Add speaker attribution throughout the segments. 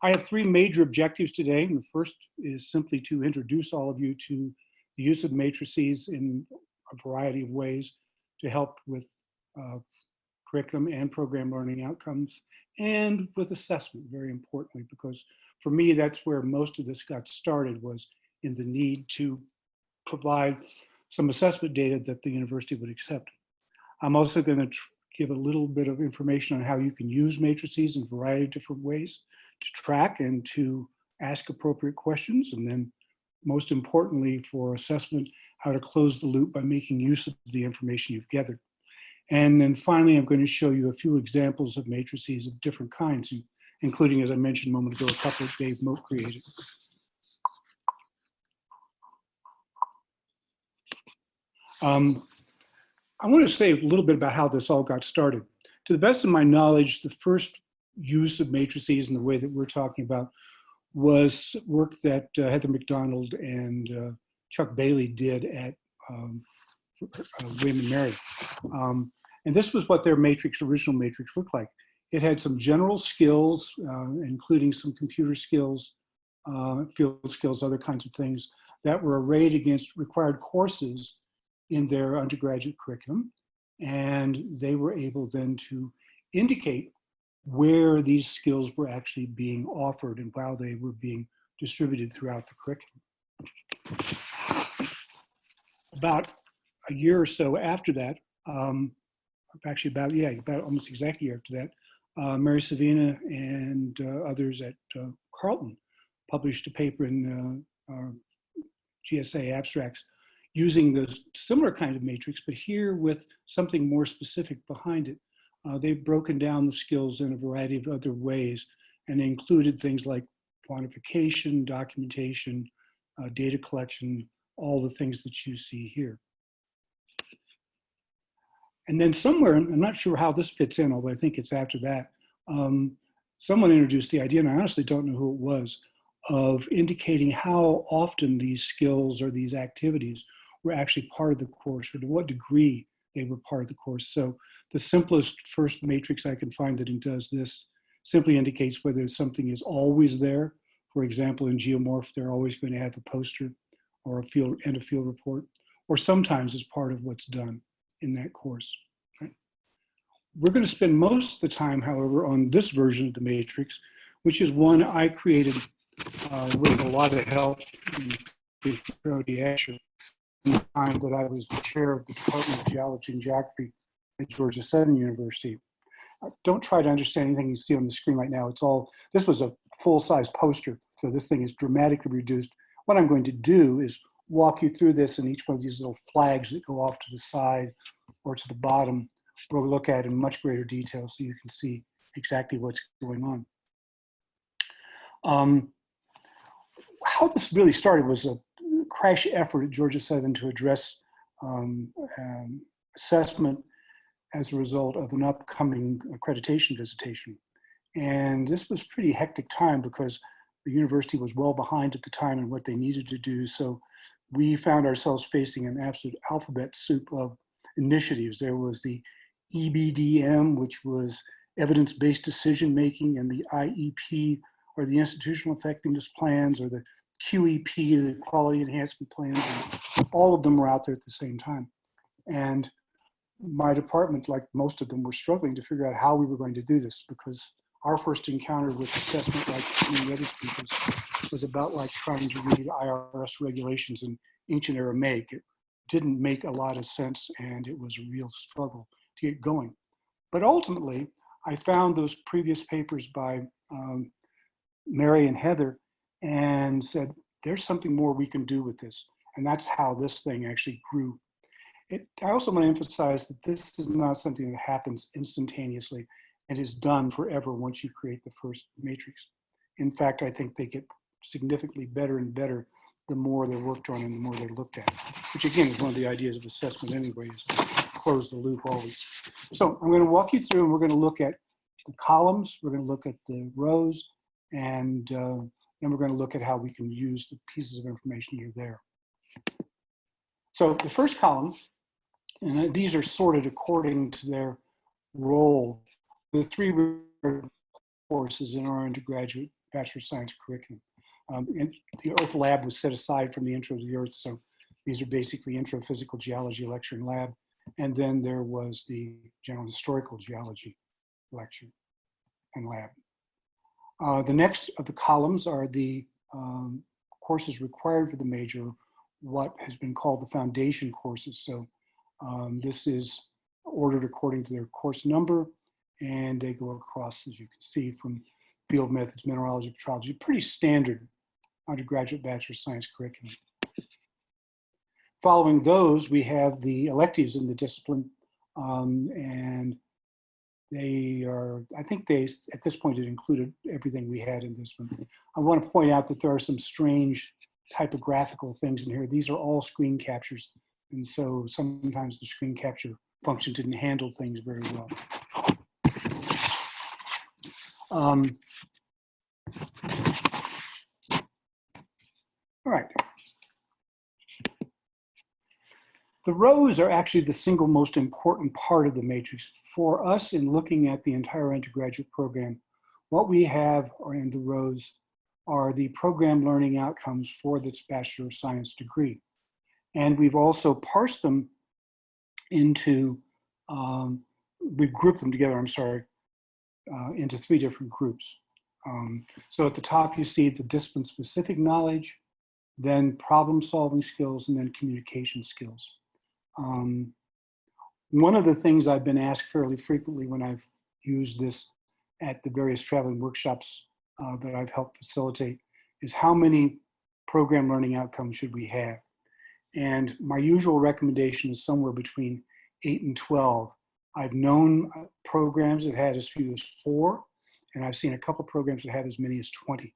Speaker 1: I have three major objectives today. And the first is simply to introduce all of you to the use of matrices in a variety of ways to help with curriculum and program learning outcomes, and with assessment, very importantly, because for me, that's where most of this got started, was in the need to provide some assessment data that the university would accept. I'm also going to give a little bit of information on how you can use matrices in a variety of different ways to track and to ask appropriate questions, and then most importantly for assessment, how to close the loop by making use of the information you've gathered. And then finally, I'm going to show you a few examples of matrices of different kinds, including, as I mentioned a moment ago, a couple that Dave Moat created. I want to say a little bit about how this all got started. To the best of my knowledge, the first use of matrices in the way that we're talking about was work that Heather McDonald and Chuck Bailey did at William and Mary. And this was what their matrix, original matrix, looked like. It had some general skills, including some computer skills, field skills, other kinds of things that were arrayed against required courses in their undergraduate curriculum. And they were able then to indicate where these skills were actually being offered and how they were being distributed throughout the curriculum. About a year or so after that, actually about almost exactly a year after that, Mary Savannah and others at Carleton published a paper in GSA Abstracts using the similar kind of matrix, but here with something more specific behind it. They've broken down the skills in a variety of other ways and included things like quantification, documentation, data collection, all the things that you see here. And then somewhere, I'm not sure how this fits in, although I think it's after that, someone introduced the idea, and I honestly don't know who it was, of indicating how often these skills or these activities were actually part of the course, or to what degree they were part of the course. So the simplest first matrix I can find that does this simply indicates whether something is always there. For example, in geomorph, they're always going to have a poster or a field report, or sometimes as part of what's done in that course. Right? We're going to spend most of the time, however, on this version of the matrix, which is one I created with a lot of help from the Asher in the time that I was the chair of the Department of Geology and Geography at Georgia Southern University. Don't try to understand anything you see on the screen right now. It's all, this was a full-size poster, so this thing is dramatically reduced. What I'm going to do is walk you through this, and each one of these little flags that go off to the side or to the bottom, we'll look at in much greater detail so you can see exactly what's going on. How this really started was a crash effort at Georgia Southern to address assessment as a result of an upcoming accreditation visitation. And this was pretty hectic time because the university was well behind at the time in what they needed to do. So we found ourselves facing an absolute alphabet soup of initiatives. There was the EBDM, which was evidence-based decision-making, and the IEP, or the institutional effectiveness plans, or the QEP, the quality enhancement plans, and all of them were out there at the same time. And my department, like most of them, were struggling to figure out how we were going to do this, because our first encounter with assessment, like many other speakers, was about like trying to read IRS regulations in ancient Aramaic. It didn't make a lot of sense, and it was a real struggle to get going. But ultimately, I found those previous papers by Mary and Heather and said, there's something more we can do with this. And that's how this thing actually grew. I also want to emphasize that this is not something that happens instantaneously and is done forever once you create the first matrix. In fact, I think they get significantly better and better the more they're worked on and the more they're looked at, which again is one of the ideas of assessment anyway, is to close the loop always. So I'm going to walk you through, and we're going to look at the columns, we're going to look at the rows, and then we're going to look at how we can use the pieces of information here there. So the first column, and these are sorted according to their role. The three courses in our undergraduate Bachelor of Science curriculum. And the Earth Lab was set aside from the Intro to the Earth, so these are basically Intro Physical Geology lecture and lab. And then there was the General Historical Geology lecture and lab. The next of the columns are the courses required for the major, what has been called the foundation courses. So this is ordered according to their course number, and they go across, as you can see, from field methods, mineralogy, petrology, pretty standard undergraduate Bachelor of Science curriculum. Following those, we have the electives in the discipline, and they are, I think they, at this point, it included everything we had in this one. I want to point out that there are some strange typographical things in here. These are all screen captures, and so sometimes the screen capture function didn't handle things very well. All right. The rows are actually the single most important part of the matrix. For us, in looking at the entire undergraduate program, what we have in the rows are the program learning outcomes for this Bachelor of Science degree. And we've also parsed them into, we've grouped them together, into 3 different groups. So at the top, you see the discipline-specific knowledge, then problem-solving skills, and then communication skills. One of the things I've been asked fairly frequently when I've used this at the various traveling workshops that I've helped facilitate is how many program learning outcomes should we have? And my usual recommendation is somewhere between 8 and 12. I've known programs that had as few as 4, and I've seen a couple programs that had as many as 20.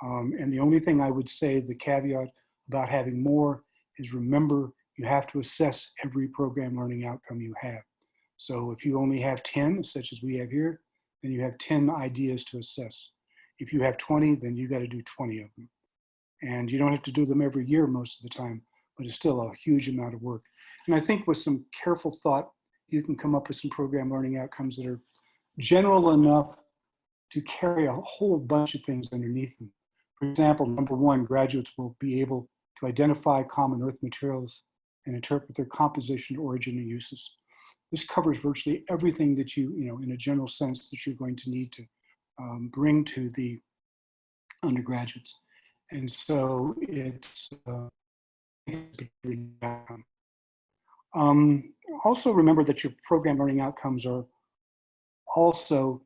Speaker 1: And the only thing I would say, the caveat about having more, is remember, you have to assess every program learning outcome you have. So if you only have 10, such as we have here, then you have 10 ideas to assess. If you have 20, then you got to do 20 of them. And you don't have to do them every year most of the time, but it's still a huge amount of work. And I think with some careful thought, you can come up with some program learning outcomes that are general enough to carry a whole bunch of things underneath them. For example, number 1, graduates will be able to identify common earth materials and interpret their composition, origin, and uses. This covers virtually everything that you in a general sense, that you're going to need to bring to the undergraduates. And so it's also remember that your program learning outcomes are also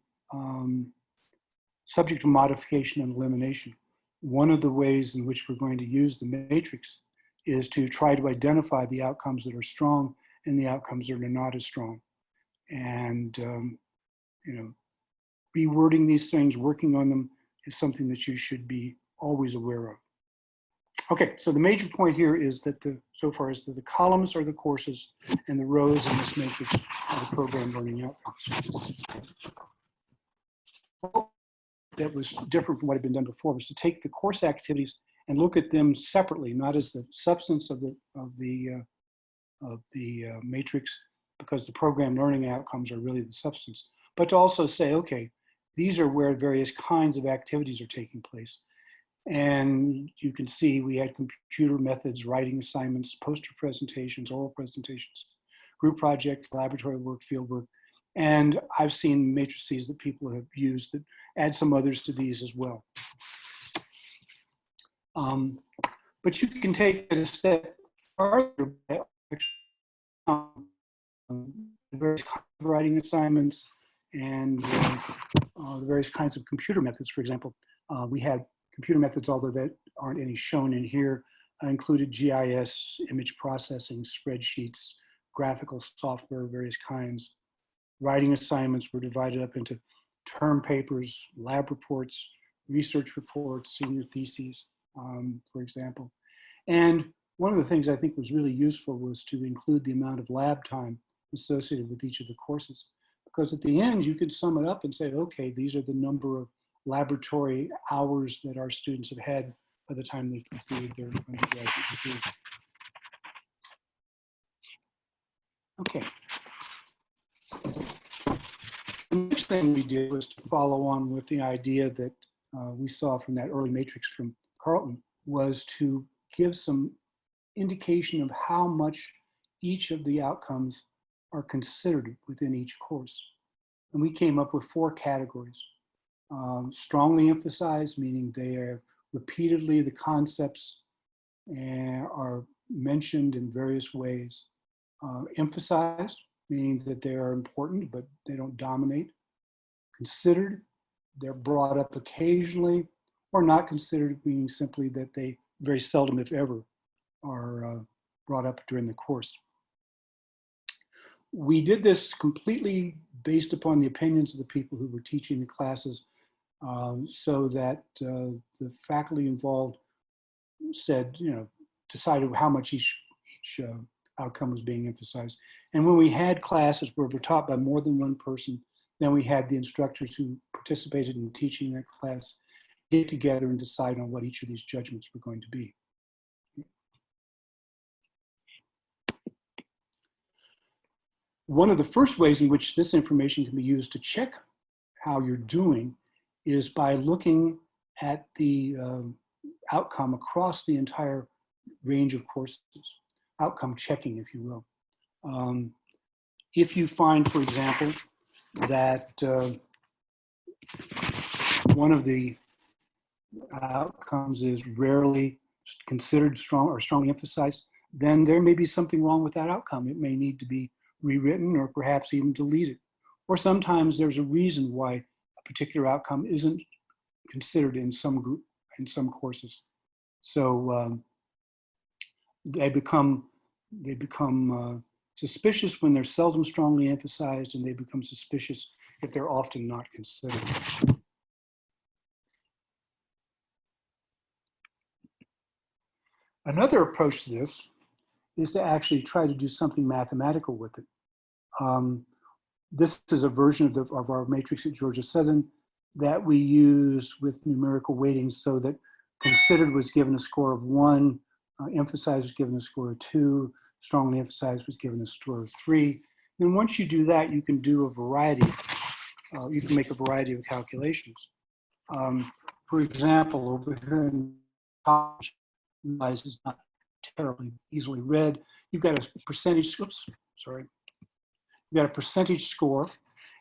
Speaker 1: subject to modification and elimination. One of the ways in which we're going to use the matrix is to try to identify the outcomes that are strong and the outcomes that are not as strong. And rewording these things, working on them, is something that you should be always aware of. Okay, so the major point here is that so far is that the columns are the courses and the rows in this matrix are the program learning outcomes. That was different from what had been done before was to take the course activities and look at them separately, not as the substance of the matrix, because the program learning outcomes are really the substance, but to also say, okay, these are where various kinds of activities are taking place. And you can see we had computer methods, writing assignments, poster presentations, oral presentations, group project, laboratory work, field work. And I've seen matrices that people have used that add some others to these as well. But you can take it a step farther by the various kinds of writing assignments and the various kinds of computer methods. For example, we had computer methods, although that aren't any shown in here, included GIS, image processing, spreadsheets, graphical software of various kinds. Writing assignments were divided up into term papers, lab reports, research reports, senior theses, for example. And one of the things I think was really useful was to include the amount of lab time associated with each of the courses. Because at the end, you could sum it up and say, okay, these are the number of laboratory hours that our students have had by the time they completed their undergraduate degrees. Okay. The next thing we did was to follow on with the idea that we saw from that early matrix from Carlton was to give some indication of how much each of the outcomes are considered within each course. And we came up with 4 categories. Strongly emphasized, meaning they are repeatedly the concepts are mentioned in various ways. Emphasized, meaning that they are important, but they don't dominate. Considered, they're brought up occasionally, or not considered, meaning simply that they very seldom, if ever, are brought up during the course. We did this completely based upon the opinions of the people who were teaching the classes, so that the faculty involved said, decided how much each outcome was being emphasized. And when we had classes where we're taught by more than one person, then we had the instructors who participated in teaching that class get together and decide on what each of these judgments were going to be. One of the first ways in which this information can be used to check how you're doing is by looking at the outcome across the entire range of courses, outcome checking, if you will. If you find, for example, that one of the outcomes is rarely considered strong or strongly emphasized, then there may be something wrong with that outcome. It may need to be rewritten or perhaps even deleted. Or sometimes there's a reason why a particular outcome isn't considered in some group, in some courses. So they become suspicious when they're seldom strongly emphasized, and they become suspicious if they're often not considered. Another approach to this is to actually try to do something mathematical with it. This is a version of our matrix at Georgia Southern that we use with numerical weighting, so that considered was given a score of 1, emphasized was given a score of 2, strongly emphasized was given a score of 3. And once you do that, you can do a variety, you can make a variety of calculations. For example, over here in college, is not terribly easily read. You've got a percentage, oops, sorry. You've got a percentage score,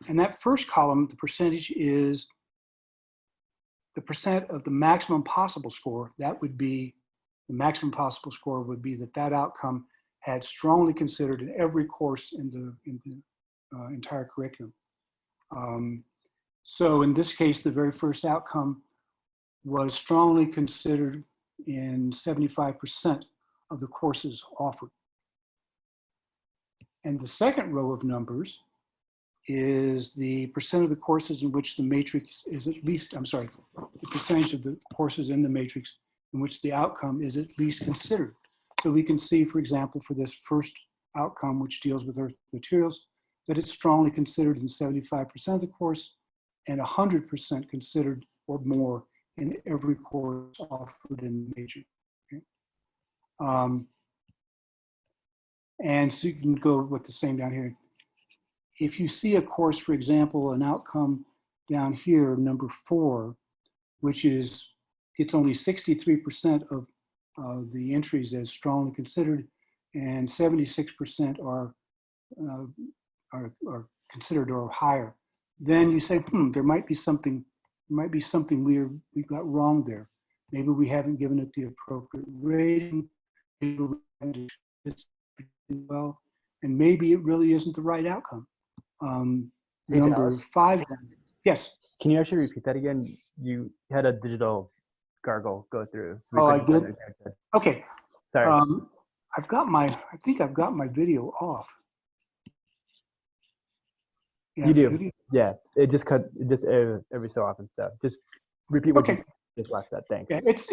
Speaker 1: and that first column, the percentage, is the percent of the maximum possible score. That would be, the maximum possible score would be that outcome had strongly considered in every course in the entire curriculum. So in this case, the very first outcome was strongly considered in 75% of the courses offered. And the second row of numbers is the percent of the courses in which the matrix is at least, the percentage of the courses in the matrix in which the outcome is at least considered. So we can see, for example, for this first outcome, which deals with earth materials, that it's strongly considered in 75% of the course and 100% considered or more in every course offered in the major. Okay? And so you can go with the same down here. If you see a course, for example, an outcome down here, number 4, which is, it's only 63% of the entries as strongly considered, and 76% are considered or higher, then you say, there might be something we got wrong there. Maybe we haven't given it the appropriate rating. Maybe we haven't well, and maybe it really isn't the right outcome. Number 5, yes.
Speaker 2: Can you actually repeat that again? You had a digital gargle go through. So
Speaker 1: I did? Okay.
Speaker 2: Sorry.
Speaker 1: I think I've got my video off. Yeah,
Speaker 2: you do. Yeah, it just cut just every so often. So just repeat what you just last said. Thanks.
Speaker 1: Yeah, let's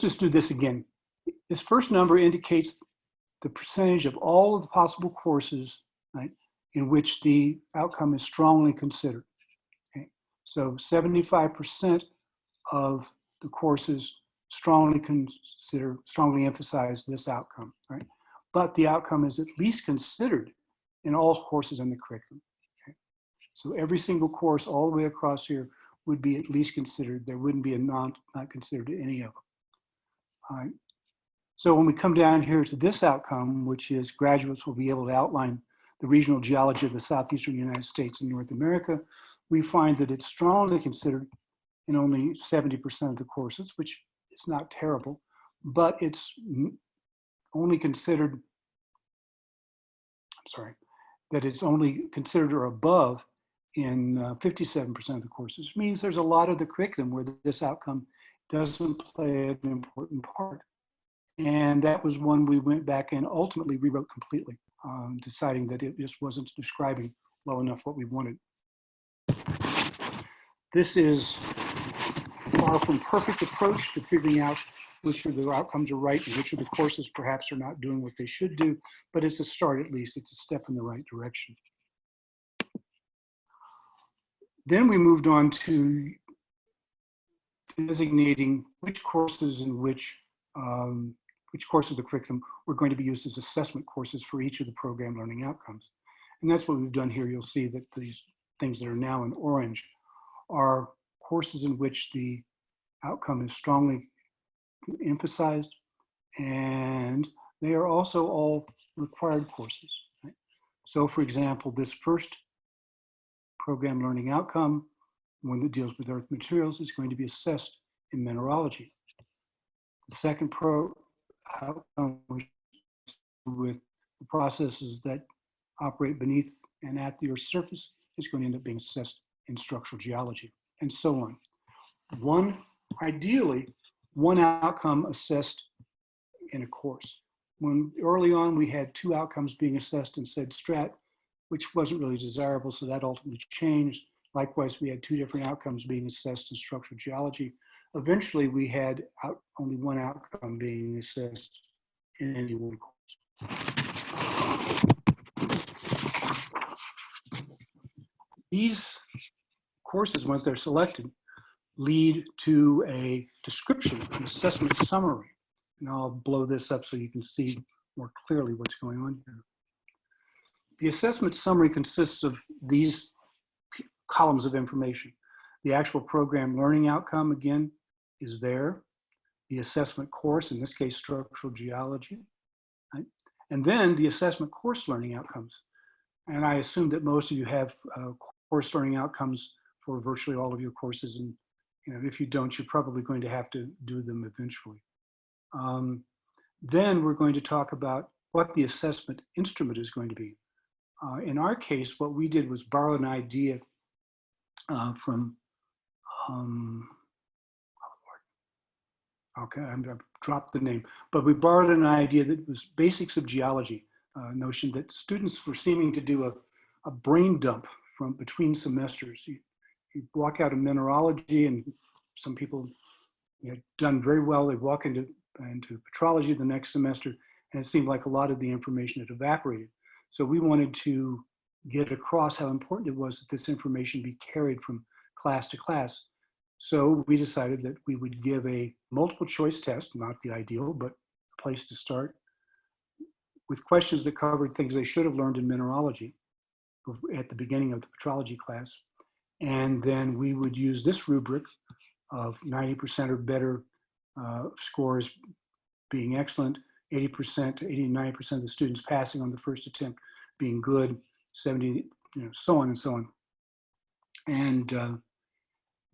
Speaker 1: just do this again. This first number indicates the percentage of all of the possible courses, right, in which the outcome is strongly considered. Okay? So 75% of the courses strongly emphasize this outcome, right? But the outcome is at least considered in all courses in the curriculum. Okay? So every single course all the way across here would be at least considered. There wouldn't be a not considered any of them. All right. So when we come down here to this outcome, which is graduates will be able to outline the regional geology of the southeastern United States and North America, we find that it's strongly considered in only 70% of the courses, which is not terrible, but it's only considered, that it's only considered or above in 57% of the courses. It means there's a lot of the curriculum where this outcome doesn't play an important part. And that was one we went back and ultimately rewrote completely, deciding that it just wasn't describing well enough what we wanted. This is far from perfect approach to figuring out which of the outcomes are right and which of the courses perhaps are not doing what they should do, but it's a start at least. It's a step in the right direction. Then we moved on to designating which courses and which course of the curriculum were going to be used as assessment courses for each of the program learning outcomes. And that's what we've done here. You'll see that these things that are now in orange are courses in which the outcome is strongly emphasized, and they are also all required courses. Right? So for example, this first program learning outcome, one that deals with earth materials, is going to be assessed in mineralogy. The second outcome with the processes that operate beneath and at the Earth's surface is going to end up being assessed in structural geology, and so on. Ideally, one outcome assessed in a course. When early on we had 2 outcomes being assessed in said strat, which wasn't really desirable, so that ultimately changed. Likewise, we had 2 different outcomes being assessed in structural geology. Eventually, we had only 1 outcome being assessed in any one course. These courses, once they're selected, lead to a description, an assessment summary. And I'll blow this up so you can see more clearly what's going on here. The assessment summary consists of these columns of information. The actual program learning outcome, again, is there. The assessment course, in this case, structural geology. Right? And then the assessment course learning outcomes. And I assume that most of you have course learning outcomes for virtually all of your courses. And if you don't, you're probably going to have to do them eventually. Then we're going to talk about what the assessment instrument is going to be. In our case, what we did was borrow an idea from, okay, I've dropped the name, but we borrowed an idea that was basics of geology, notion that students were seeming to do a brain dump from between semesters. You walk out of mineralogy, and some people had done very well. They walk into petrology the next semester, and it seemed like a lot of the information had evaporated. So we wanted to get across how important it was that this information be carried from class to class. So we decided that we would give a multiple choice test, not the ideal, but a place to start, with questions that covered things they should have learned in mineralogy at the beginning of the petrology class. And then we would use this rubric of 90% or better scores being excellent, 80% to 89% of the students passing on the first attempt being good, 70, so on and so on. And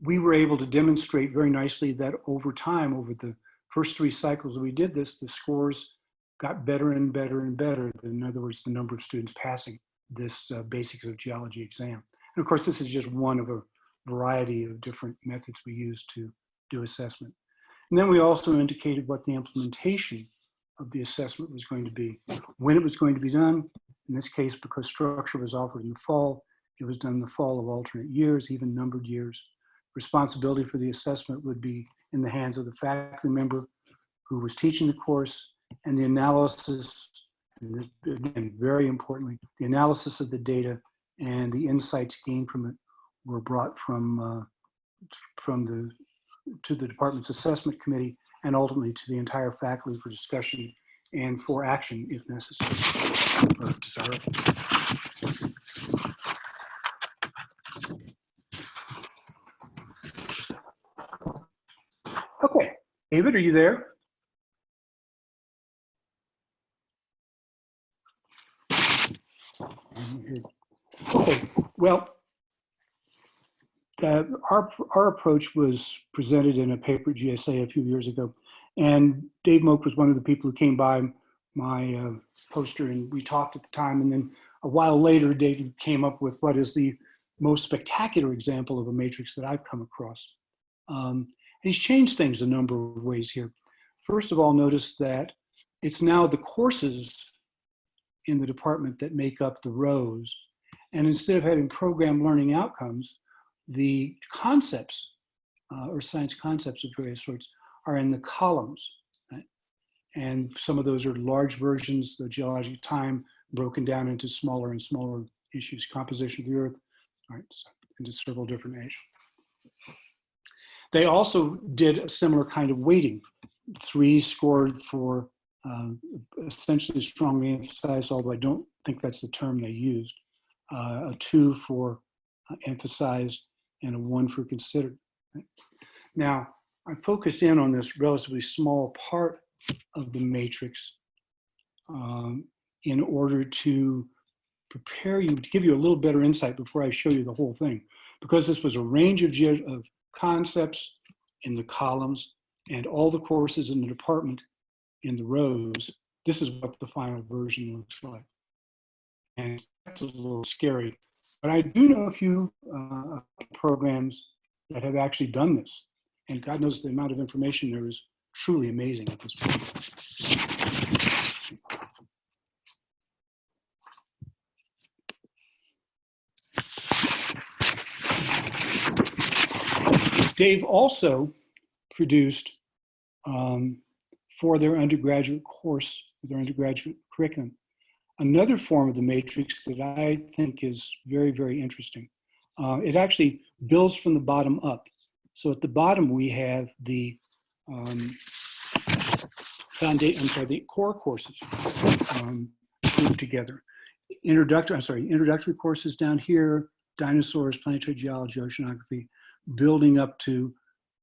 Speaker 1: we were able to demonstrate very nicely that over time, over the first 3 cycles that we did this, the scores got better and better and better. In other words, the number of students passing this basics of geology exam. And of course, this is just one of a variety of different methods we use to do assessment. And then we also indicated what the implementation of the assessment was going to be, when it was going to be done. In this case, because structure was offered in the fall, it was done in the fall of alternate years, even numbered years. Responsibility for the assessment would be in the hands of the faculty member who was teaching the course, and the analysis, and again, very importantly, the analysis of the data and the insights gained from it were brought to the department's assessment committee and ultimately to the entire faculty for discussion and for action if necessary or desirable. David, are you there? Okay, well, our approach was presented in a paper at GSA a few years ago, and Dave Moak was one of the people who came by my poster, and we talked at the time, and then a while later, David came up with what is the most spectacular example of a matrix that I've come across. And he's changed things a number of ways here. First of all, notice that it's now the courses in the department that make up the rows, and instead of having program learning outcomes, the concepts or science concepts of various sorts are in the columns. Right? And some of those are large versions, the geology of time, broken down into smaller and smaller issues, composition of the earth, right, so into several different ages. They also did a similar kind of weighting. 3 scored for essentially strongly emphasized, although I don't think that's the term they used. A 2 for emphasized, and a 1 for considered. Right? Now, I focused in on this relatively small part of the matrix in order to prepare you, to give you a little better insight before I show you the whole thing. Because this was a range of concepts in the columns and all the courses in the department in the rows, this is what the final version looks like. And that's a little scary. But I do know a few programs that have actually done this. And God knows the amount of information there is truly amazing at this point. Dave also produced for their undergraduate course, their undergraduate curriculum, another form of the matrix that I think is very, very interesting. It actually builds from the bottom up. So at the bottom we have the the core courses grouped together. Introductory courses down here, dinosaurs, planetary geology, oceanography, building up to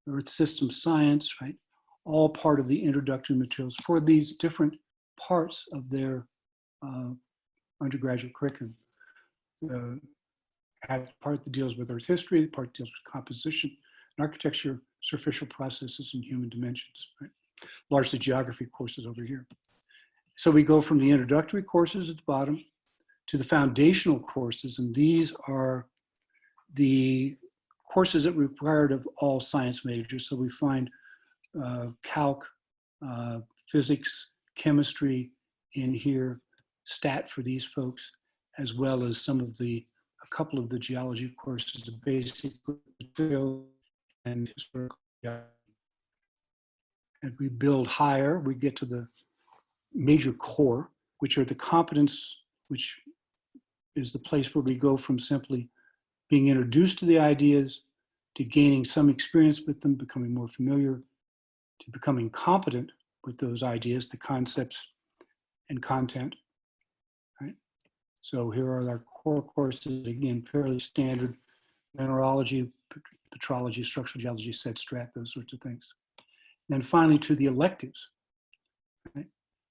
Speaker 1: Earth system science, right? All part of the introductory materials for these different parts of their undergraduate curriculum. Part that deals with Earth history, the part that deals with composition and architecture, superficial processes, and human dimensions, right? Largely geography courses over here. So we go from the introductory courses at the bottom to the foundational courses, and these are the courses that are required of all science majors. So we find calc, physics, chemistry in here, stat for these folks, as well as a couple of the geology courses, the basic material and historical geology. And we build higher, we get to the major core, which are the competence, which is the place where we go from simply being introduced to the ideas, to gaining some experience with them, becoming more familiar, to becoming competent with those ideas, the concepts and content, right? So here are our core courses, again, fairly standard: mineralogy, petrology, structural geology, set strat, those sorts of things. And then finally to the electives, right?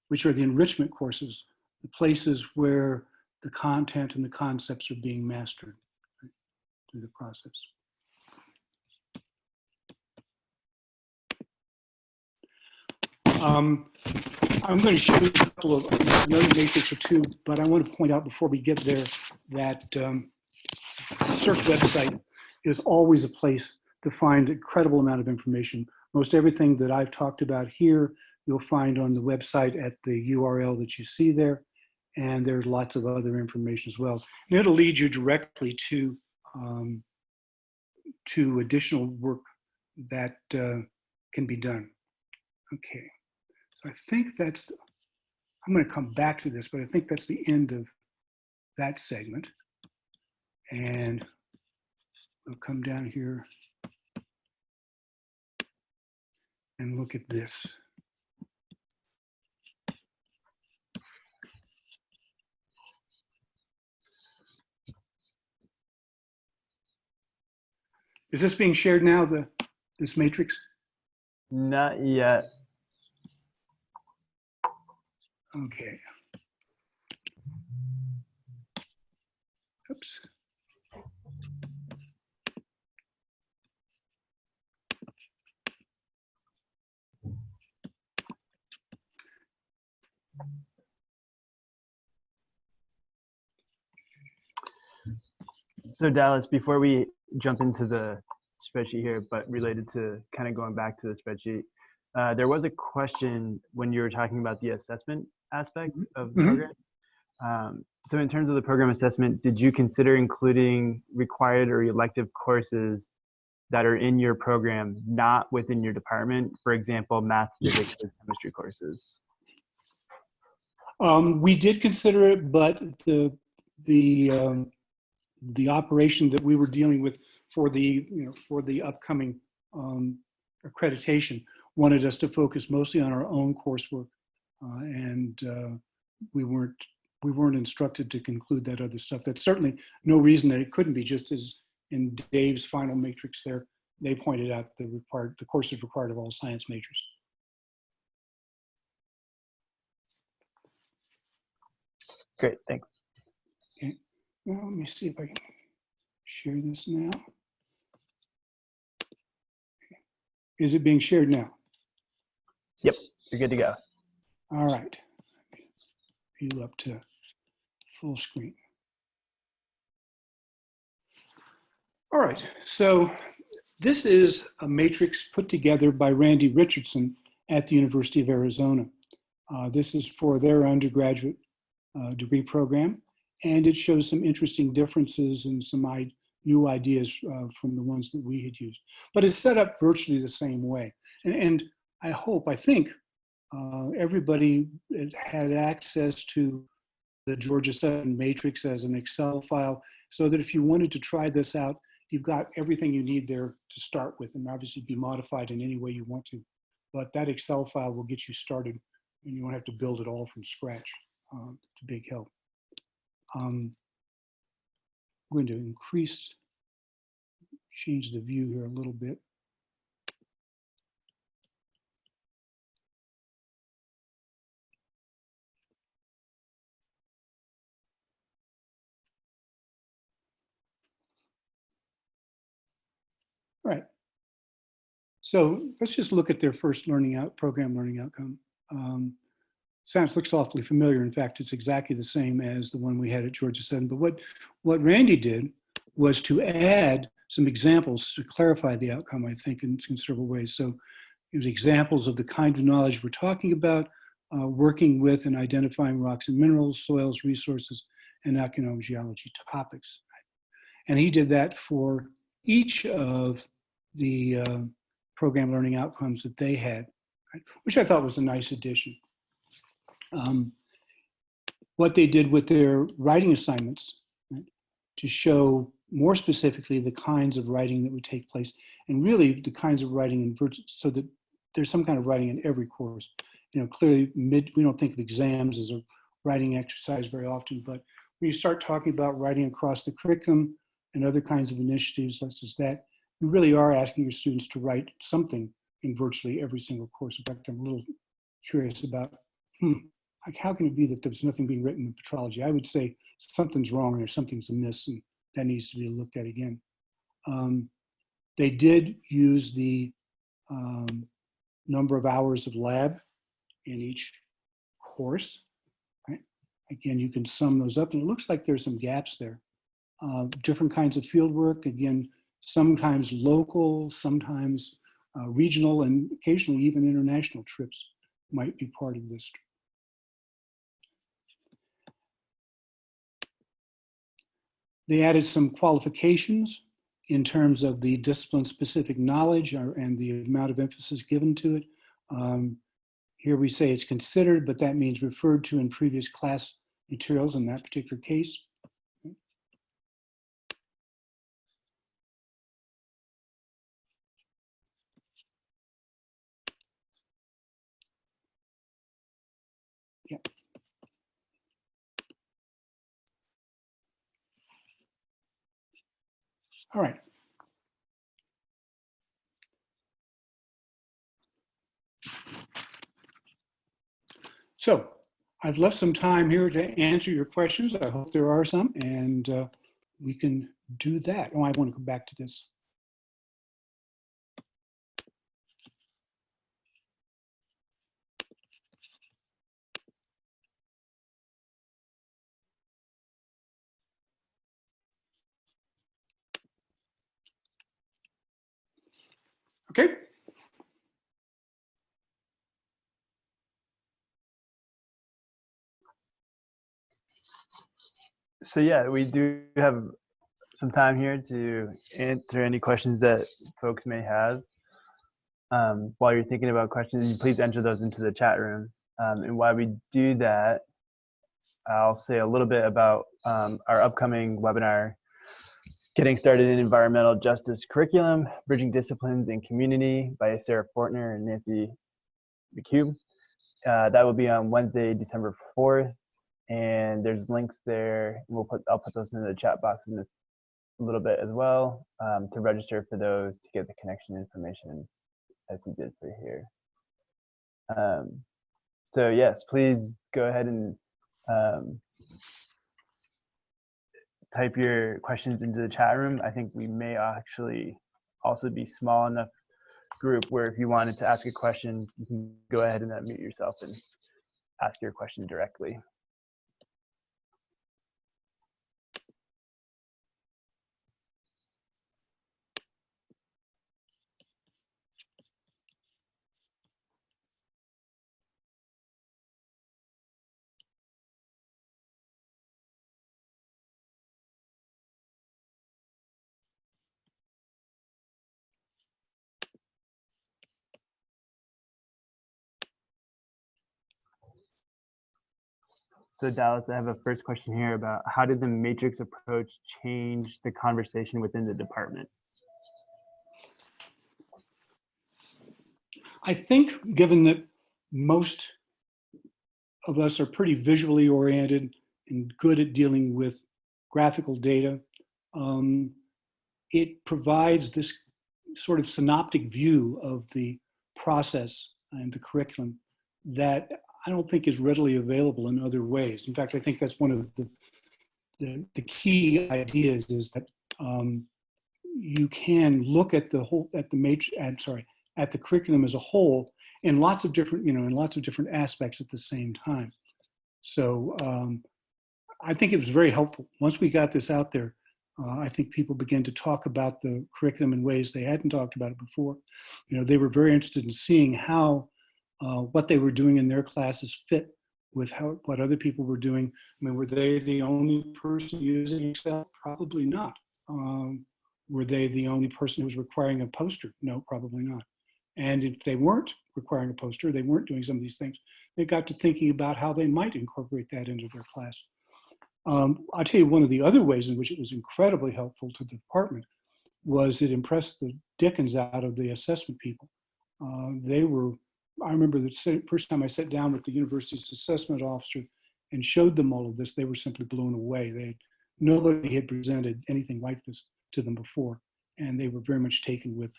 Speaker 1: Which are the enrichment courses, the places where the content and the concepts are being mastered, right, through the process. I'm going to show you a couple of another matrix or two, but I want to point out before we get there that the CERC website is always a place to find an incredible amount of information. Most everything that I've talked about here, you'll find on the website at the URL that you see there, and there's lots of other information as well. And it'll lead you directly to additional work that can be done. Okay. I think that's, I'm going to come back to this, but I think that's the end of that segment. And we'll come down here and look at this. Is this being shared now, this matrix?
Speaker 2: Not yet.
Speaker 1: Okay. Oops.
Speaker 2: So Dallas, before we jump into the spreadsheet here, but related to kind of going back to the spreadsheet, there was a question when you were talking about the assessment aspect of the program. So in terms of the program assessment, did you consider including required or elective courses that are in your program, not within your department? For example, math, physics, or chemistry courses.
Speaker 1: We did consider it, but the operation that we were dealing with for the upcoming accreditation wanted us to focus mostly on our own coursework, and we weren't instructed to conclude that other stuff. That's certainly no reason that it couldn't be. Just as in Dave's final matrix there, they pointed out the courses required of all science majors.
Speaker 2: Great, thanks.
Speaker 1: Okay, well, let me see if I can share this now. Is it being shared now?
Speaker 2: Yep, you're good to go.
Speaker 1: All right, view up to full screen. All right, so this is a matrix put together by Randy Richardson at the University of Arizona. This is for their undergraduate degree program, and it shows some interesting differences and some new ideas from the ones that we had used. But it's set up virtually the same way. And I think everybody had access to the Georgia Sutton matrix as an Excel file, so that if you wanted to try this out, you've got everything you need there to start with, and obviously be modified in any way you want to. But that Excel file will get you started, and you won't have to build it all from scratch. It's a big help. I'm going to change the view here a little bit. All right. So let's just look at their first program learning outcome. Looks awfully familiar. In fact, it's exactly the same as the one we had at Georgia Southern. But what Randy did was to add some examples to clarify the outcome, I think, in considerable ways. So it was examples of the kind of knowledge we're talking about, working with and identifying rocks and minerals, soils, resources, and economic geology topics. And he did that for each of the program learning outcomes that they had, which I thought was a nice addition. What they did with their writing assignments, to show more specifically the kinds of writing that would take place, and really the kinds of writing so that there's some kind of writing in every course. Clearly we don't think of exams as a writing exercise very often, but when you start talking about writing across the curriculum and other kinds of initiatives such as that, you really are asking your students to write something in virtually every single course. In fact, I'm a little curious about, like, how can it be that there's nothing being written in petrology? I would say something's wrong or something's amiss, and that needs to be looked at again. They did use the number of hours of lab in each course. Right? Again, you can sum those up, and it looks like there's some gaps there. Different kinds of field work, again, sometimes local, sometimes regional, and occasionally even international trips might be part of this. They added some qualifications in terms of the discipline-specific knowledge and the amount of emphasis given to it. Here we say it's considered, but that means referred to in previous class materials in that particular case. Yeah. All right. So I've left some time here to answer your questions. I hope there are some, and we can do that. Oh, I want to go back to this. Okay.
Speaker 2: So yeah, we do have some time here to answer any questions that folks may have. While you're thinking about questions, please enter those into the chat room. And while we do that, I'll say a little bit about our upcoming webinar, Getting Started in Environmental Justice Curriculum, Bridging Disciplines and Community by Sarah Fortner and Nancy McHugh. That will be on Wednesday, December 4th. And there's links there. I'll put those in the chat box in this a little bit as well to register for those, to get the connection information as you did for here. So yes, please go ahead and type your questions into the chat room. I think we may actually also be small enough group where if you wanted to ask a question, you can go ahead and unmute yourself and ask your question directly. So Dallas, I have a first question here about how did the matrix approach change the conversation within the department?
Speaker 1: I think given that most of us are pretty visually oriented and good at dealing with graphical data, it provides this sort of synoptic view of the process and the curriculum that I don't think is readily available in other ways. In fact, I think that's one of the key ideas, is that you can look at the curriculum as a whole in lots of different, in lots of different aspects at the same time. So I think it was very helpful. Once we got this out there, I think people began to talk about the curriculum in ways they hadn't talked about it before. They were very interested in seeing how what they were doing in their classes fit with what other people were doing. I mean, were they the only person using Excel? Probably not. Were they the only person who was requiring a poster? No, probably not. And if they weren't requiring a poster, they weren't doing some of these things, they got to thinking about how they might incorporate that into their class. I'll tell you, one of the other ways in which it was incredibly helpful to the department was it impressed the dickens out of the assessment people. I remember the first time I sat down with the university's assessment officer and showed them all of this, they were simply blown away. Nobody had presented anything like this to them before, and they were very much taken with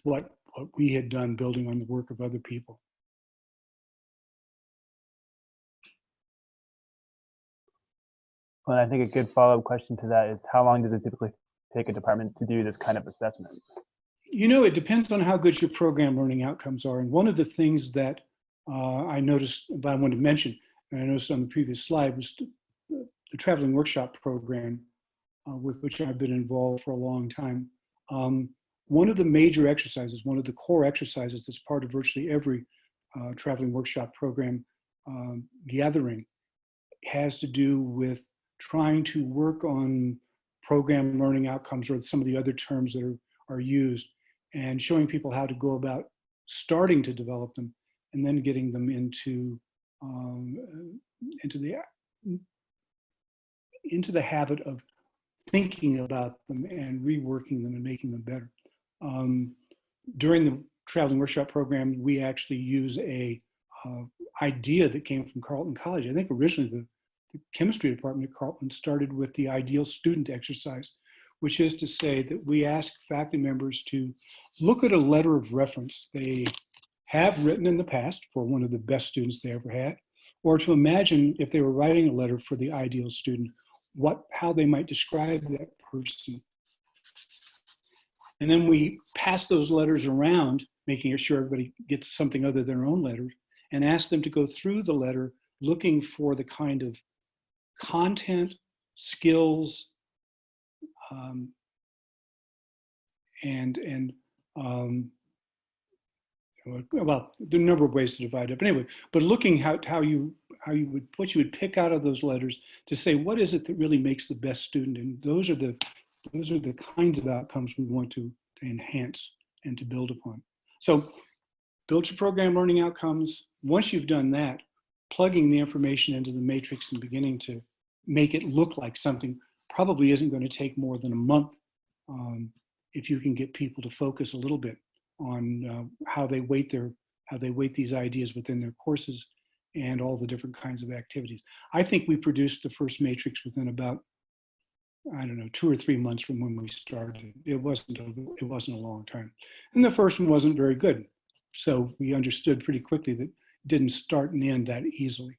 Speaker 1: what we had done, building on the work of other people.
Speaker 2: Well, I think a good follow-up question to that is, how long does it typically take a department to do this kind of assessment?
Speaker 1: It depends on how good your program learning outcomes are. And one of the things that I noticed, I wanted to mention, and I noticed on the previous slide, was the traveling workshop program with which I've been involved for a long time. One of the major exercises, one of the core exercises that's part of virtually every traveling workshop program gathering, has to do with trying to work on program learning outcomes, or some of the other terms that are used, and showing people how to go about starting to develop them, and then getting them into the habit of thinking about them and reworking them and making them better. During the traveling workshop program, we actually use a idea that came from Carleton College. I think originally the chemistry department at Carleton started with the ideal student exercise, which is to say that we ask faculty members to look at a letter of reference they have written in the past for one of the best students they ever had, or to imagine if they were writing a letter for the ideal student, how they might describe that person. And then we pass those letters around, making sure everybody gets something other than their own letters, and ask them to go through the letter looking for the kind of content, skills, well, there are a number of ways to divide it. But anyway, but looking what you would pick out of those letters to say what is it that really makes the best student, and those are the kinds of outcomes we want to enhance and to build upon. So build your program learning outcomes. Once you've done that, plugging the information into the matrix and beginning to make it look like something probably isn't going to take more than a month if you can get people to focus a little bit on how they weight these ideas within their courses and all the different kinds of activities. I think we produced the first matrix within about, I don't know, 2 or 3 months from when we started. It wasn't a long time. And the first one wasn't very good. So we understood pretty quickly that it didn't start and end that easily.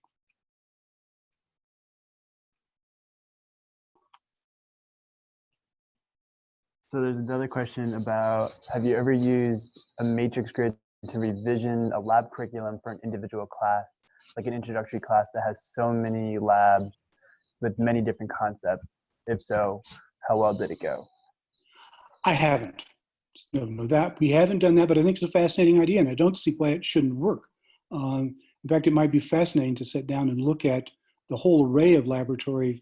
Speaker 2: So there's another question about, have you ever used a matrix grid to revision a lab curriculum for an individual class, like an introductory class that has so many labs with many different concepts? If so, how well did it go?
Speaker 1: I haven't. No, that we haven't done that, but I think it's a fascinating idea, and I don't see why it shouldn't work. In fact, it might be fascinating to sit down and look at the whole array of laboratories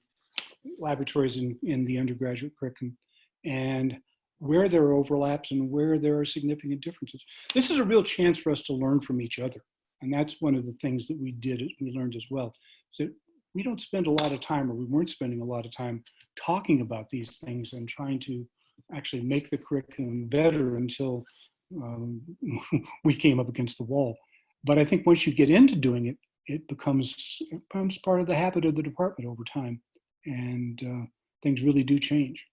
Speaker 1: in the undergraduate curriculum, and where there are overlaps and where there are significant differences. This is a real chance for us to learn from each other, and that's one of the things that we learned as well. So we don't spend a lot of time, or we weren't spending a lot of time, talking about these things and trying to actually make the curriculum better until we came up against the wall. But I think once you get into doing it, it becomes part of the habit of the department over time, and things really do change.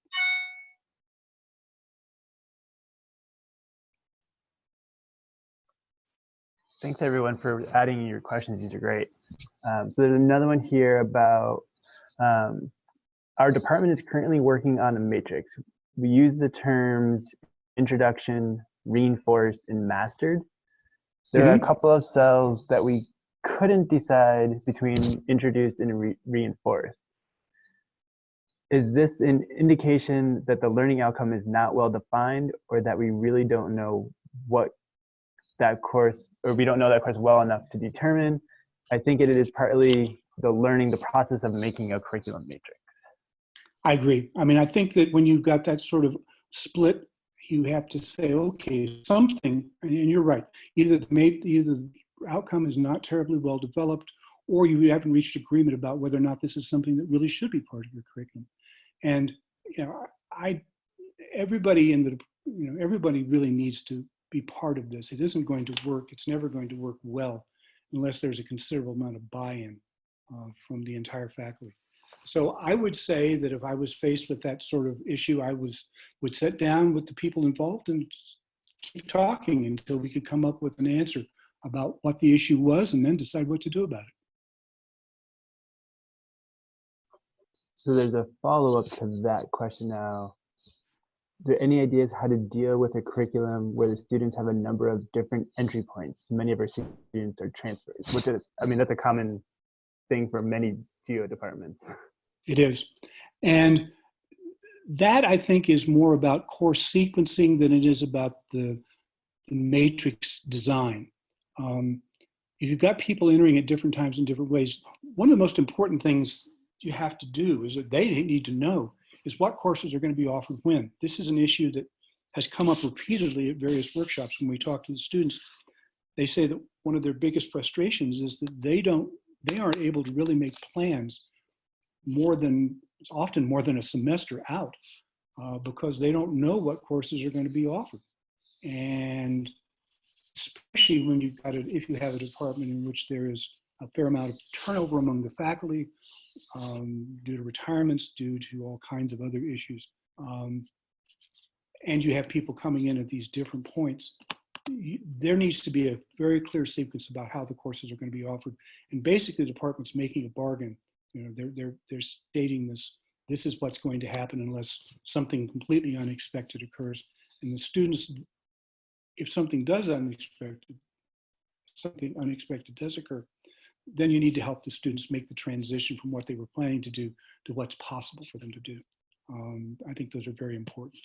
Speaker 2: Thanks everyone for adding your questions. These are great. So there's another one here about our department is currently working on a matrix. We use the terms introduction, reinforced, and mastered. There are a couple of cells that we couldn't decide between introduced and reinforced. Is this an indication that the learning outcome is not well defined, or that we really don't know what that course, or we don't know that course well enough to determine? I think it is partly the process of making a curriculum matrix. I
Speaker 1: agree. I mean, I think that when you've got that sort of split, you have to say, okay, something, and you're right, either the outcome is not terribly well developed, or you haven't reached agreement about whether or not this is something that really should be part of your curriculum. And everybody really needs to be part of this. It isn't going to work. It's never going to work well unless there's a considerable amount of buy-in from the entire faculty. So I would say that if I was faced with that sort of issue, I would sit down with the people involved and keep talking until we could come up with an answer about what the issue was, and then decide what to do about it.
Speaker 2: So there's a follow-up to that question now. Is there any ideas how to deal with a curriculum where the students have a number of different entry points? Many of our students are transfers, which is, I mean, that's a common thing for many geo departments.
Speaker 1: It is. And that, I think, is more about course sequencing than it is about the matrix design. If you've got people entering at different times in different ways, one of the most important things you have to do is that they need to know is what courses are going to be offered when. This is an issue that has come up repeatedly at various workshops when we talk to the students. They say that one of their biggest frustrations is that they aren't able to really make plans often more than a semester out because they don't know what courses are going to be offered. And especially when if you have a department in which there is a fair amount of turnover among the faculty due to retirements, due to all kinds of other issues. And you have people coming in at these different points. there needs to be a very clear sequence about how the courses are going to be offered. And basically, the department's making a bargain. You know, they're stating this is what's going to happen unless something completely unexpected occurs. And the students, if something unexpected does occur, then you need to help the students make the transition from what they were planning to do to what's possible for them to do. I think those are very important.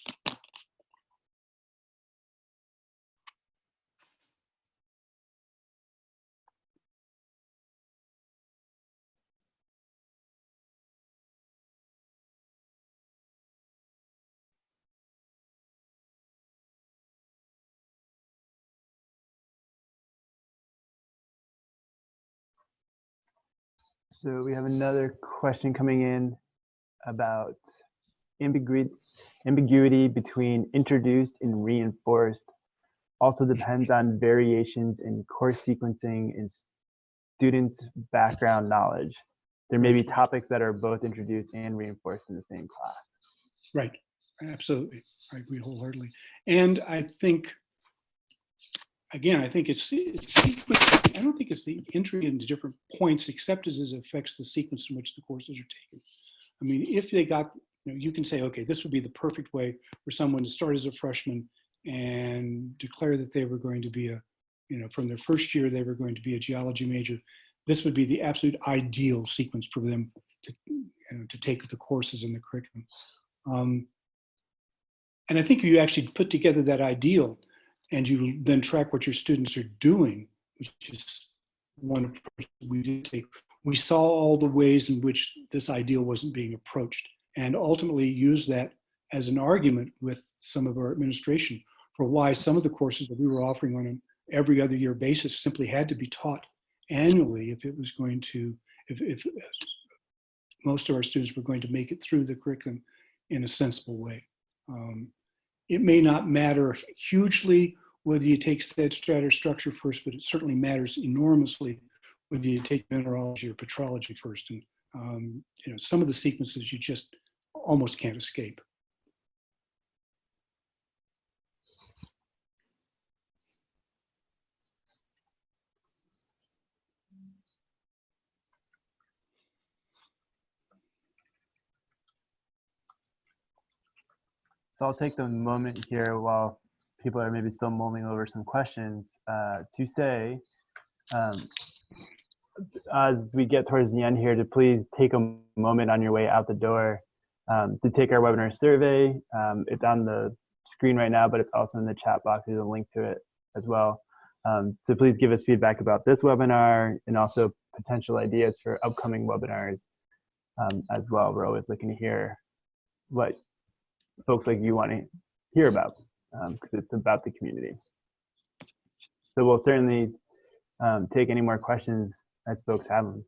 Speaker 2: So we have another question coming in about ambiguity between introduced and reinforced also depends on variations in course sequencing and students' background knowledge. There may be topics that are both introduced and reinforced in the same class.
Speaker 1: Right, absolutely. I agree wholeheartedly. And I think, again, I think it's sequencing. I don't think it's the entry into different points except as it affects the sequence in which the courses are taken. I mean, if they got, you can say, okay, this would be the perfect way for someone to start as a freshman and declare that they were going to be from their first year, they were going to be a geology major. This would be the absolute ideal sequence for them to take the courses in the curriculum. And I think you actually put together that ideal and you then track what your students are doing, which is one approach we did take. We saw all the ways in which this ideal wasn't being approached and ultimately used that as an argument with some of our administration for why some of the courses that we were offering on an every other year basis simply had to be taught annually if it was going to, if most of our students were going to make it through the curriculum in a sensible way. It may not matter hugely whether you take stat, strat, or structure first, but it certainly matters enormously whether you take mineralogy or petrology first. And some of the sequences you just almost can't escape.
Speaker 2: So I'll take the moment here while people are maybe still mulling over some questions to say, as we get towards the end here, to please take a moment on your way out the door to take our webinar survey. It's on the screen right now, but it's also in the chat box. There's a link to it as well. So please give us feedback about this webinar and also potential ideas for upcoming webinars as well. We're always looking to hear what folks like you want to hear about because it's about the community. So we'll certainly take any more questions as folks have them.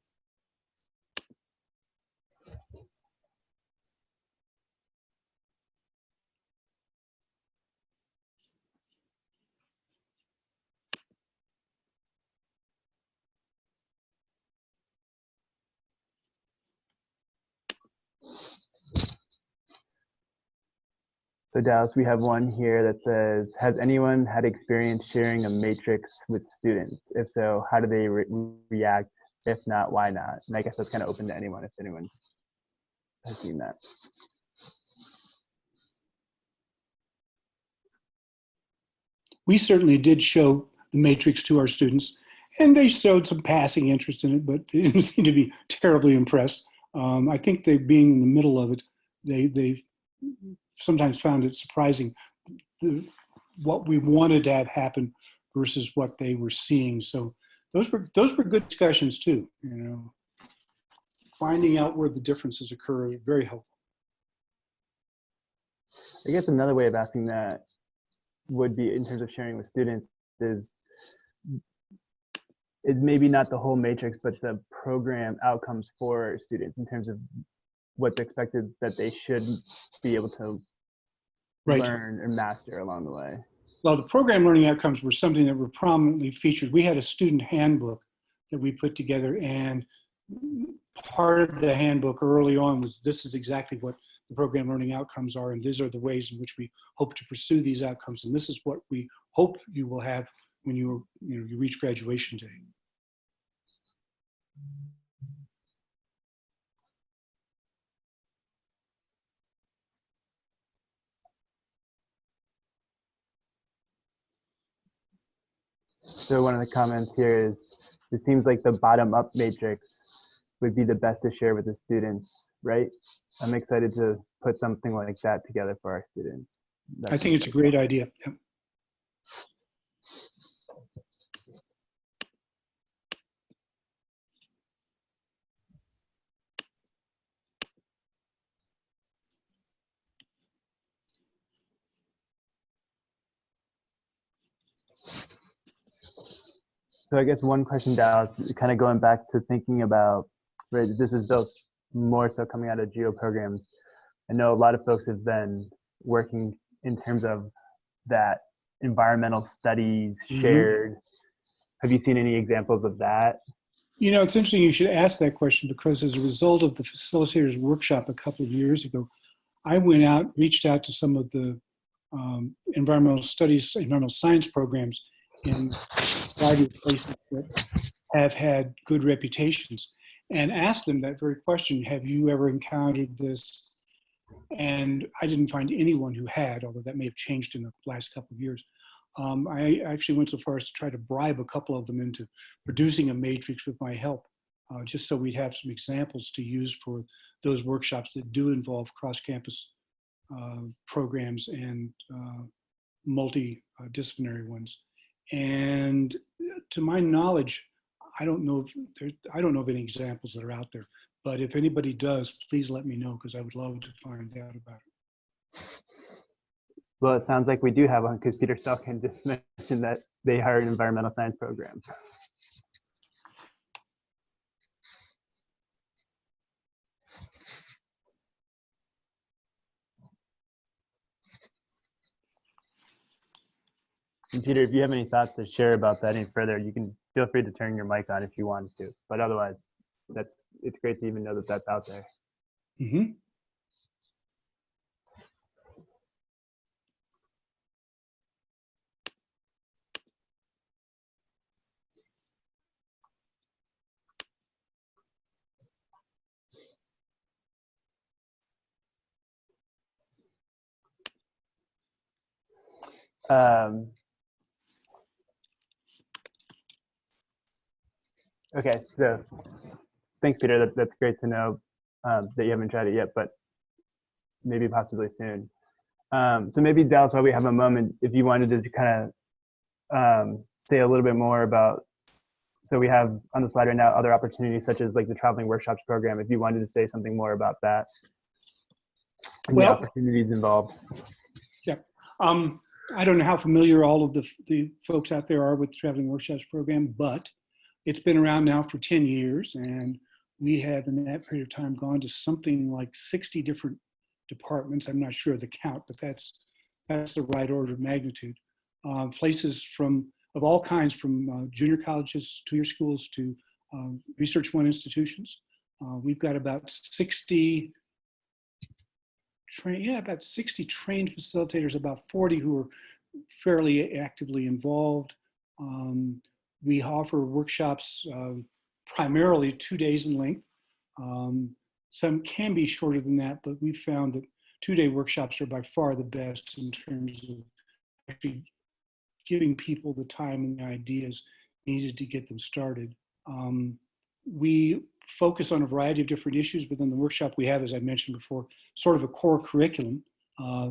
Speaker 2: So Dallas, we have one here that says, has anyone had experience sharing a matrix with students? If so, how do they react? If not, why not? And I guess that's kind of open to anyone if anyone has seen that.
Speaker 1: We certainly did show the matrix to our students and they showed some passing interest in it, but they didn't seem to be terribly impressed. I think they being in the middle of it, they sometimes found it surprising what we wanted to have happen versus what they were seeing. So those were good discussions too. Finding out where the differences occur is very helpful.
Speaker 2: I guess another way of asking that would be in terms of sharing with students is maybe not the whole matrix, but the program outcomes for students in terms of what's expected that they should be able to learn and master along the way.
Speaker 1: Well, the program learning outcomes were something that were prominently featured. We had a student handbook that we put together, and part of the handbook early on was this is exactly what the program learning outcomes are, and these are the ways in which we hope to pursue these outcomes, and this is what we hope you will have when you reach graduation day.
Speaker 2: So one of the comments here is, it seems like the bottom-up matrix would be the best to share with the students, right? I'm excited to put something like that together for our students.
Speaker 1: I think it's a great idea. Yep.
Speaker 2: So I guess one question, Dallas, kind of going back to thinking about, right, this is built more so coming out of geo programs. I know a lot of folks have been working in terms of that environmental studies shared. Have you seen any examples of that?
Speaker 1: You know, it's interesting you should ask that question, because as a result of the facilitators workshop a couple of years ago, I went out, reached out to some of the environmental studies, environmental science programs in a variety of places that have had good reputations, and asked them that very question: have you ever encountered this? And I didn't find anyone who had, although that may have changed in the last couple of years. I actually went so far as to try to bribe a couple of them into producing a matrix with my help, just so we'd have some examples to use for those workshops that do involve cross-campus programs and multidisciplinary ones. And to my knowledge, I don't know of any examples that are out there. But if anybody does, please let me know, because I would love to find out about it.
Speaker 2: Well, it sounds like we do have one, because Peter Selkin just mentioned that they hire an environmental science program. And Peter, if you have any thoughts to share about that any further, you can feel free to turn your mic on if you want to. But otherwise, it's great to even know that that's out there.
Speaker 1: Mm-hmm.
Speaker 2: Okay, so thanks, Peter. That's great to know that you haven't tried it yet, but maybe possibly soon. So maybe, Dallas, while we have a moment, if you wanted to kind of say a little bit more about, so we have on the slide right now other opportunities such as like the traveling workshops program, if you wanted to say something more about that and the opportunities involved.
Speaker 1: Yeah. I don't know how familiar all of the folks out there are with the traveling workshops program, but it's been around now for 10 years, and we have in that period of time gone to something like 60 different departments. I'm not sure of the count, but that's the right order of magnitude. Places of all kinds, from junior colleges, two-year schools, to Research One institutions. We've got about 60 trained facilitators, about 40 who are fairly actively involved. We offer workshops primarily 2 days in length. Some can be shorter than that, but we've found that 2-day workshops are by far the best in terms of actually giving people the time and the ideas needed to get them started. We focus on a variety of different issues within the workshop. We have, as I mentioned before, sort of a core curriculum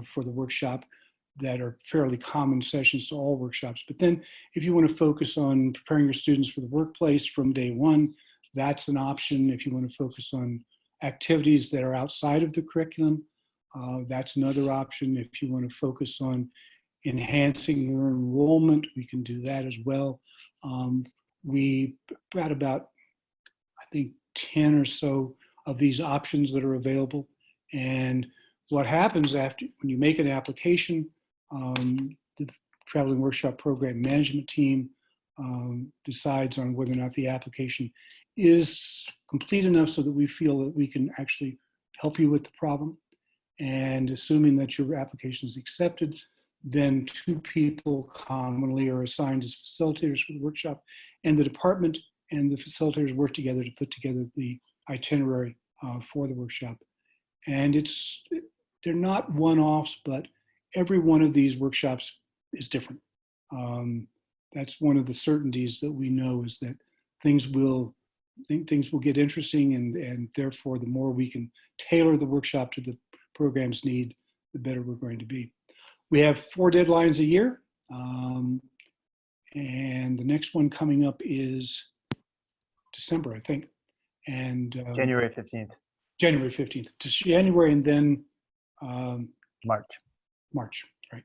Speaker 1: for the workshop that are fairly common sessions to all workshops. But then if you want to focus on preparing your students for the workplace from day one, that's an option. If you want to focus on activities that are outside of the curriculum, that's another option. If you want to focus on enhancing your enrollment, we can do that as well. We got about, I think, 10 or so of these options that are available. And what happens after, when you make an application, the Traveling Workshop Program Management Team decides on whether or not the application is complete enough so that we feel that we can actually help you with the problem. And assuming that your application is accepted, then 2 people commonly are assigned as facilitators for the workshop, and the department and the facilitators work together to put together the itinerary for the workshop. And they're not one-offs, but every one of these workshops is different. That's one of the certainties that we know, is that things will get interesting, and therefore the more we can tailor the workshop to the program's need, the better we're going to be. We have 4 deadlines a year, and the next one coming up is December, I think, and
Speaker 2: January 15th.
Speaker 1: January 15th to January, and then March, right?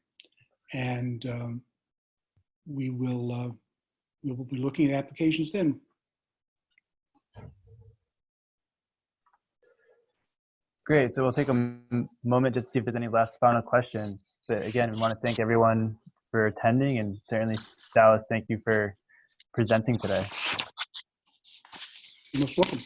Speaker 1: And we will be looking at applications then.
Speaker 2: Great. So we'll take a moment just to see if there's any last final questions. But again, we want to thank everyone for attending, and certainly Dallas, thank you for presenting today.
Speaker 1: You're most welcome.